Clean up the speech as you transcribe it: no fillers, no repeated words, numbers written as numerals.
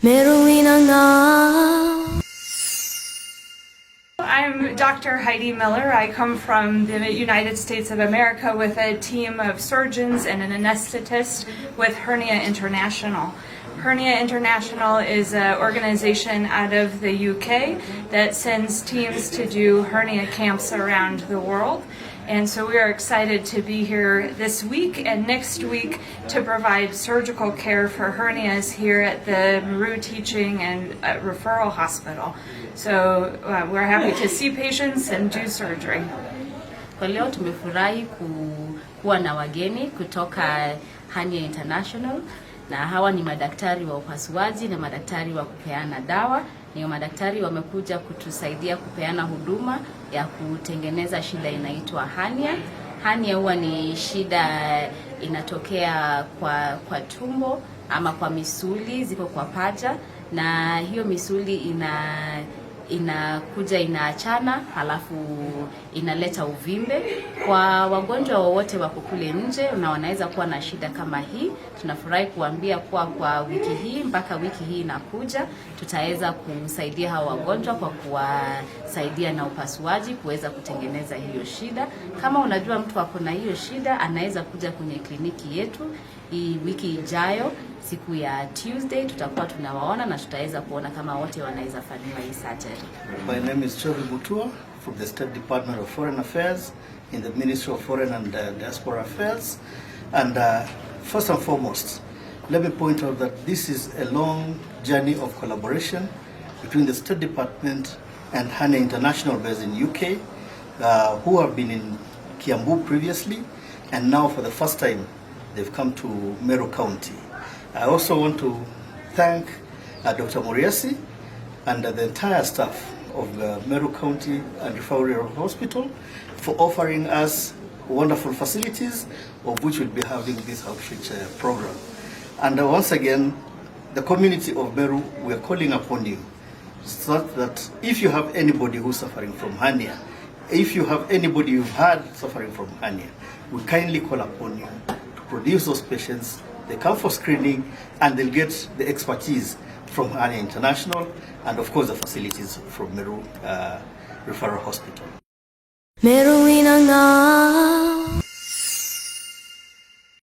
Meru. I'm Dr. Heidi Miller. I come from the United States of America with a team of surgeons and an anesthetist with Hernia International. Hernia International is an organization out of the UK that sends teams to do hernia camps around the world. And so we are excited to be here this week and next week to provide surgical care for hernias here at the Meru Teaching and Referral Hospital. So we're happy to see patients and do surgery. Kwa leo tumefurahi kuwa na wageni kutoka Hernia International, na hawa ni madaktari wa upasuaji na madaktari wa kupeana dawa. Ni madaktari wamekuja kutusaidia kupeana huduma ya kutengeneza shida inaitwa hernia. Hernia huwa ni shida inatokea kwa tumbo ama kwa misuli ziko kwa paja, na hiyo misuli inakuja inaachana, halafu inaleta uvimbe. Kwa wagonjwa wowote wako kule nje na wanaweza kuwa na shida kama hii, tunafurahi kuambia kwa wiki hii mpaka wiki hii inakuja tutaweza kusaidia hawa wagonjwa kwa kuwasaidia na upasuaji kuweza kutengeneza hiyo shida. Kama unajua mtu ako na hiyo shida, anaweza kuja kwenye kliniki yetu hii wiki ijayo. Siku ya Tuesday tutakuwa tunawaona na tutaweza kuona kama wote wanaweza fanyiwa hii surgery. My name is Chovy Butua from the State Department of Foreign Affairs in the Ministry of Foreign and Diaspora Affairs. And first and foremost, let me point out that this is a long journey of collaboration between the State Department and Hernia International based in UK, who have been in Kiambu previously, and now for the first time they've come to Meru County. I also want to thank Dr. Moriasi and the entire staff of the Meru County and Referral Hospital for offering us wonderful facilities, of which we'll be having this outreach program. And once again, the community of Meru, we are calling upon you so that if you have anybody who's suffering from hernia, if you have anybody you've had suffering from hernia, we kindly call upon you to produce those patients. They come for screening and they'll get the expertise from Hernia International and of course the facilities from Meru Referral Hospital.